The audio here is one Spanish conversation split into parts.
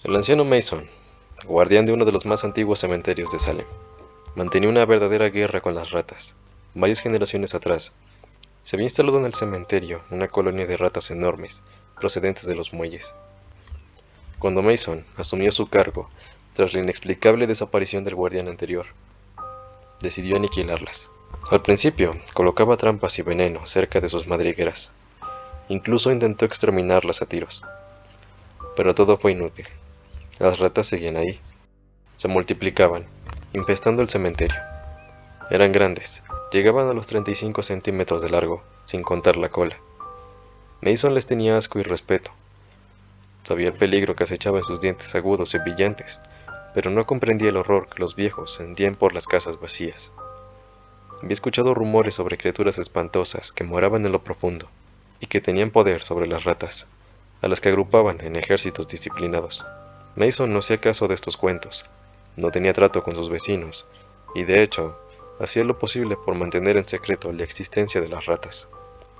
El anciano Mason, guardián de uno de los más antiguos cementerios de Salem, mantenía una verdadera guerra con las ratas. Varias generaciones atrás, se había instalado en el cementerio una colonia de ratas enormes, procedentes de los muelles. Cuando Mason asumió su cargo, tras la inexplicable desaparición del guardián anterior, decidió aniquilarlas. Al principio, colocaba trampas y veneno cerca de sus madrigueras. Incluso intentó exterminarlas a tiros. Pero todo fue inútil. Las ratas seguían ahí. Se multiplicaban, infestando el cementerio. Eran grandes, llegaban a los 35 centímetros de largo, sin contar la cola. Mason les tenía asco y respeto. Sabía el peligro que acechaba en sus dientes agudos y brillantes, pero no comprendía el horror que los viejos sentían por las casas vacías. Había escuchado rumores sobre criaturas espantosas que moraban en lo profundo y que tenían poder sobre las ratas, a las que agrupaban en ejércitos disciplinados. Mason no hacía caso de estos cuentos, no tenía trato con sus vecinos, y de hecho, hacía lo posible por mantener en secreto la existencia de las ratas.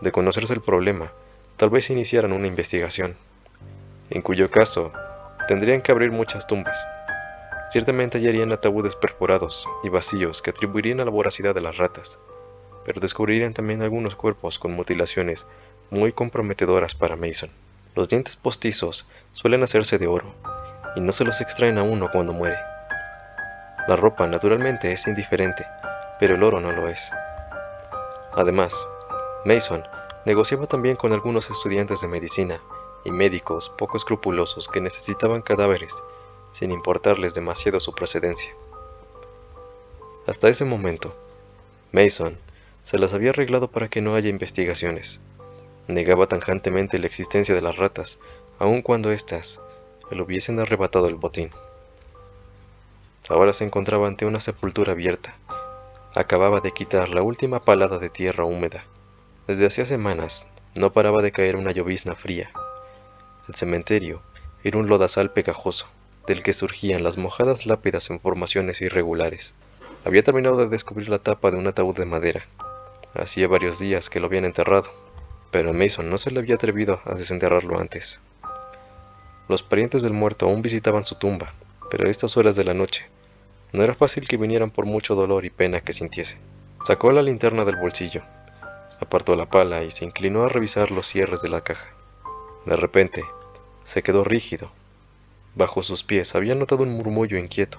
De conocerse el problema, tal vez iniciaran una investigación, en cuyo caso, tendrían que abrir muchas tumbas. Ciertamente hallarían ataúdes perforados y vacíos que atribuirían a la voracidad de las ratas, pero descubrirían también algunos cuerpos con mutilaciones muy comprometedoras para Mason. Los dientes postizos suelen hacerse de oro, y no se los extraen a uno cuando muere. La ropa naturalmente es indiferente, pero el oro no lo es. Además, Mason negociaba también con algunos estudiantes de medicina y médicos poco escrupulosos que necesitaban cadáveres sin importarles demasiado su procedencia. Hasta ese momento, Mason se las había arreglado para que no haya investigaciones. Negaba tajantemente la existencia de las ratas, aun cuando éstas le hubiesen arrebatado el botín. Ahora se encontraba ante una sepultura abierta. Acababa de quitar la última palada de tierra húmeda. Desde hacía semanas no paraba de caer una llovizna fría. El cementerio era un lodazal pegajoso, del que surgían las mojadas lápidas en formaciones irregulares. Había terminado de descubrir la tapa de un ataúd de madera. Hacía varios días que lo habían enterrado, pero a Mason no se le había atrevido a desenterrarlo antes. Los parientes del muerto aún visitaban su tumba, pero a estas horas de la noche no era fácil que vinieran por mucho dolor y pena que sintiese. Sacó la linterna del bolsillo, apartó la pala y se inclinó a revisar los cierres de la caja. De repente, se quedó rígido. Bajo sus pies había notado un murmullo inquieto,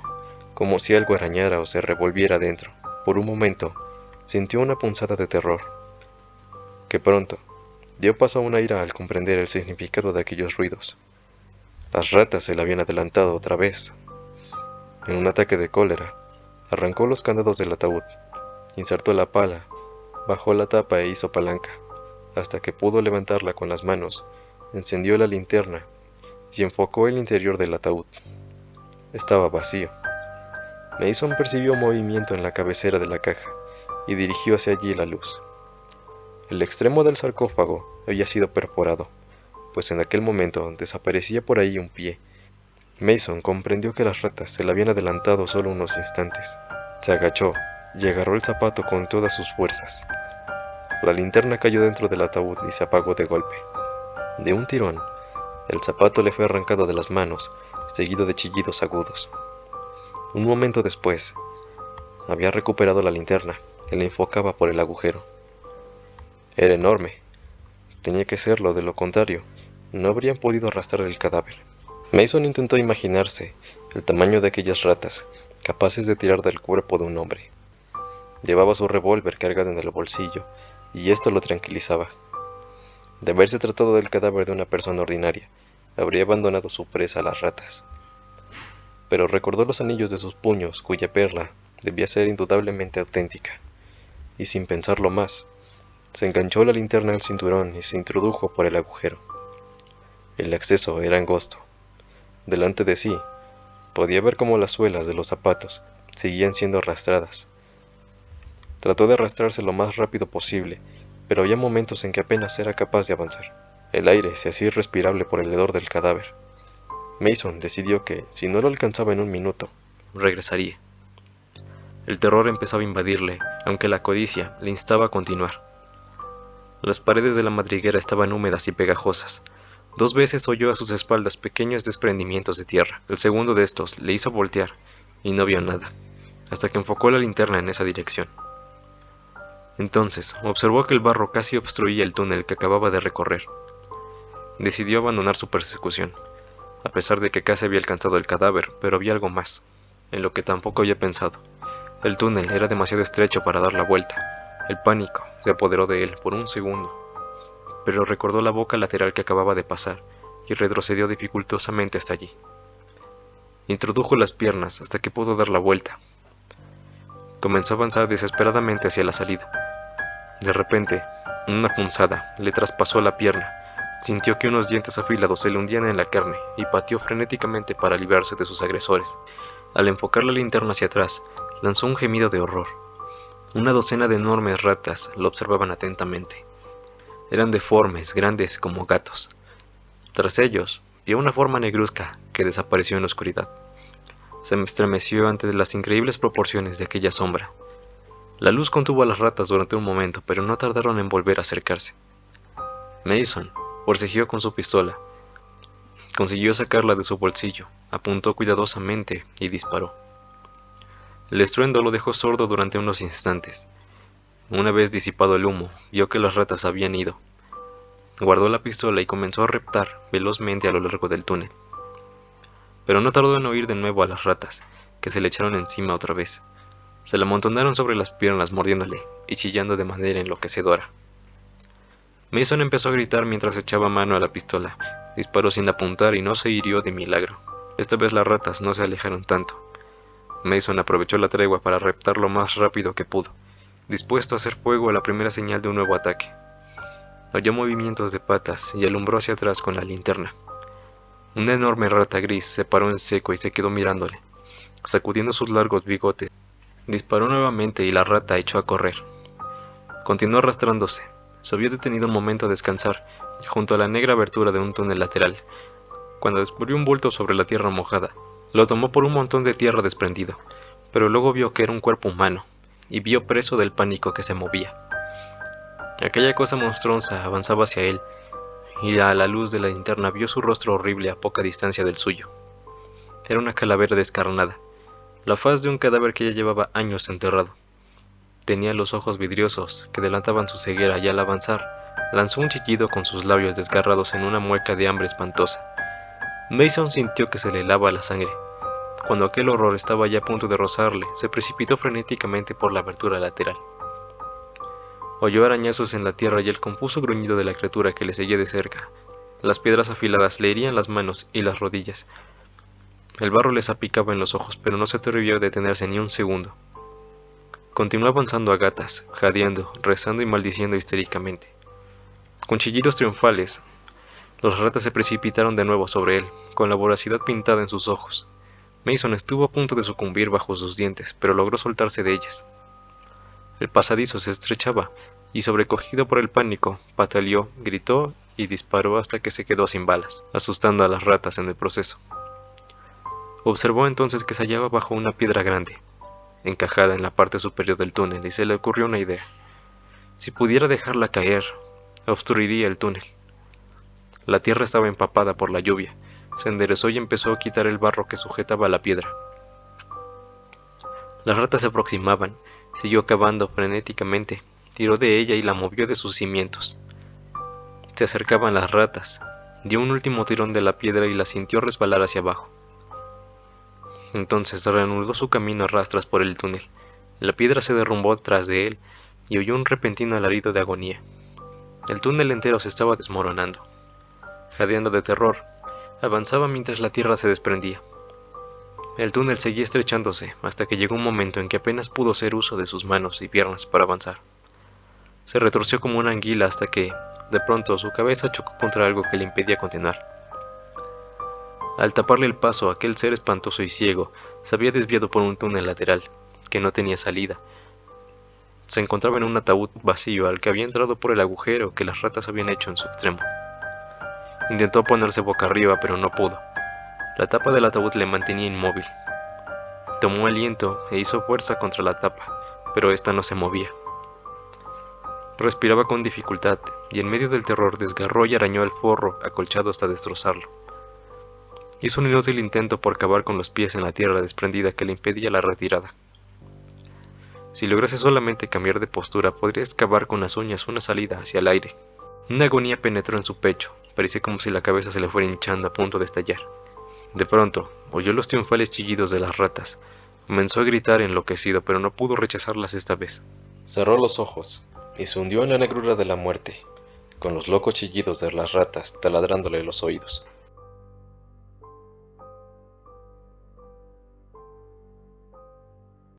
como si algo arañara o se revolviera dentro. Por un momento, sintió una punzada de terror, que pronto dio paso a una ira al comprender el significado de aquellos ruidos. Las ratas se le habían adelantado otra vez. En un ataque de cólera, arrancó los candados del ataúd, insertó la pala, bajó la tapa e hizo palanca, hasta que pudo levantarla con las manos, encendió la linterna y enfocó el interior del ataúd. Estaba vacío. Mason percibió movimiento en la cabecera de la caja y dirigió hacia allí la luz. El extremo del sarcófago había sido perforado, pues en aquel momento desaparecía por ahí un pie. Mason comprendió que las ratas se le habían adelantado solo unos instantes. Se agachó y agarró el zapato con todas sus fuerzas. La linterna cayó dentro del ataúd y se apagó de golpe. De un tirón, el zapato le fue arrancado de las manos, seguido de chillidos agudos. Un momento después, había recuperado la linterna y la enfocaba por el agujero. Era enorme. Tenía que serlo, de lo contrario, no habrían podido arrastrar el cadáver. Mason intentó imaginarse el tamaño de aquellas ratas, capaces de tirar del cuerpo de un hombre. Llevaba su revólver cargado en el bolsillo, y esto lo tranquilizaba. De haberse tratado del cadáver de una persona ordinaria, habría abandonado su presa a las ratas. Pero recordó los anillos de sus puños, cuya perla debía ser indudablemente auténtica, y sin pensarlo más, se enganchó la linterna al cinturón y se introdujo por el agujero. El acceso era angosto. Delante de sí, podía ver cómo las suelas de los zapatos seguían siendo arrastradas. Trató de arrastrarse lo más rápido posible, pero había momentos en que apenas era capaz de avanzar. El aire se hacía irrespirable por el hedor del cadáver. Mason decidió que, si no lo alcanzaba en un minuto, regresaría. El terror empezaba a invadirle, aunque la codicia le instaba a continuar. Las paredes de la madriguera estaban húmedas y pegajosas, 2 veces oyó a sus espaldas pequeños desprendimientos de tierra. El segundo de estos le hizo voltear y no vio nada, hasta que enfocó la linterna en esa dirección. Entonces, observó que el barro casi obstruía el túnel que acababa de recorrer. Decidió abandonar su persecución, a pesar de que casi había alcanzado el cadáver, pero había algo más, en lo que tampoco había pensado. El túnel era demasiado estrecho para dar la vuelta. El pánico se apoderó de él por un segundo, pero recordó la boca lateral que acababa de pasar y retrocedió dificultosamente hasta allí. Introdujo las piernas hasta que pudo dar la vuelta. Comenzó a avanzar desesperadamente hacia la salida. De repente, una punzada le traspasó la pierna. Sintió que unos dientes afilados se le hundían en la carne y pateó frenéticamente para librarse de sus agresores. Al enfocar la linterna hacia atrás, lanzó un gemido de horror. Una docena de enormes ratas lo observaban atentamente. Eran deformes, grandes como gatos. Tras ellos, vio una forma negruzca que desapareció en la oscuridad. Se estremeció ante las increíbles proporciones de aquella sombra. La luz contuvo a las ratas durante un momento, pero no tardaron en volver a acercarse. Mason forcejeó con su pistola. Consiguió sacarla de su bolsillo, apuntó cuidadosamente y disparó. El estruendo lo dejó sordo durante unos instantes. Una vez disipado el humo, vio que las ratas habían ido. Guardó la pistola y comenzó a reptar velozmente a lo largo del túnel. Pero no tardó en oír de nuevo a las ratas, que se le echaron encima otra vez. Se le amontonaron sobre las piernas mordiéndole y chillando de manera enloquecedora. Mason empezó a gritar mientras echaba mano a la pistola. Disparó sin apuntar y no se hirió de milagro. Esta vez las ratas no se alejaron tanto. Mason aprovechó la tregua para reptar lo más rápido que pudo, dispuesto a hacer fuego a la primera señal de un nuevo ataque. Oyó movimientos de patas y alumbró hacia atrás con la linterna. Una enorme rata gris se paró en seco y se quedó mirándole, sacudiendo sus largos bigotes. Disparó nuevamente y la rata echó a correr. Continuó arrastrándose. Se había detenido un momento a descansar junto a la negra abertura de un túnel lateral, cuando descubrió un bulto sobre la tierra mojada. Lo tomó por un montón de tierra desprendido, pero luego vio que era un cuerpo humano, y vio preso del pánico que se movía. Aquella cosa monstruosa avanzaba hacia él, y a la luz de la linterna vio su rostro horrible a poca distancia del suyo. Era una calavera descarnada, la faz de un cadáver que ya llevaba años enterrado. Tenía los ojos vidriosos que delataban su ceguera y al avanzar, lanzó un chillido con sus labios desgarrados en una mueca de hambre espantosa. Mason sintió que se le helaba la sangre. Cuando aquel horror estaba ya a punto de rozarle, se precipitó frenéticamente por la abertura lateral. Oyó arañazos en la tierra y el confuso gruñido de la criatura que le seguía de cerca. Las piedras afiladas le herían las manos y las rodillas. El barro le salpicaba en los ojos, pero no se atrevió a detenerse ni un segundo. Continuó avanzando a gatas, jadeando, rezando y maldiciendo histéricamente. Con chillidos triunfales, las ratas se precipitaron de nuevo sobre él, con la voracidad pintada en sus ojos. Mason estuvo a punto de sucumbir bajo sus dientes, pero logró soltarse de ellas. El pasadizo se estrechaba, y sobrecogido por el pánico, pataleó, gritó y disparó hasta que se quedó sin balas, asustando a las ratas en el proceso. Observó entonces que se hallaba bajo una piedra grande, encajada en la parte superior del túnel, y se le ocurrió una idea. Si pudiera dejarla caer, obstruiría el túnel. La tierra estaba empapada por la lluvia. Se enderezó y empezó a quitar el barro que sujetaba la piedra. Las ratas se aproximaban. Siguió cavando frenéticamente. Tiró de ella y la movió de sus cimientos. Se acercaban las ratas. Dio un último tirón de la piedra y la sintió resbalar hacia abajo. Entonces reanudó su camino a rastras por el túnel. La piedra se derrumbó tras de él y oyó un repentino alarido de agonía. El túnel entero se estaba desmoronando. Jadeando de terror, avanzaba mientras la tierra se desprendía. El túnel seguía estrechándose hasta que llegó un momento en que apenas pudo hacer uso de sus manos y piernas para avanzar. Se retorció como una anguila hasta que, de pronto, su cabeza chocó contra algo que le impedía continuar. Al taparle el paso, aquel ser espantoso y ciego se había desviado por un túnel lateral, que no tenía salida. Se encontraba en un ataúd vacío al que había entrado por el agujero que las ratas habían hecho en su extremo. Intentó ponerse boca arriba, pero no pudo. La tapa del ataúd le mantenía inmóvil. Tomó aliento e hizo fuerza contra la tapa, pero ésta no se movía. Respiraba con dificultad, y en medio del terror desgarró y arañó el forro acolchado hasta destrozarlo. Hizo un inútil intento por cavar con los pies en la tierra desprendida que le impedía la retirada. Si lograse solamente cambiar de postura, podría excavar con las uñas una salida hacia el aire. Una agonía penetró en su pecho, parecía como si la cabeza se le fuera hinchando a punto de estallar. De pronto, oyó los triunfales chillidos de las ratas. Comenzó a gritar enloquecido, pero no pudo rechazarlas esta vez. Cerró los ojos y se hundió en la negrura de la muerte, con los locos chillidos de las ratas taladrándole los oídos.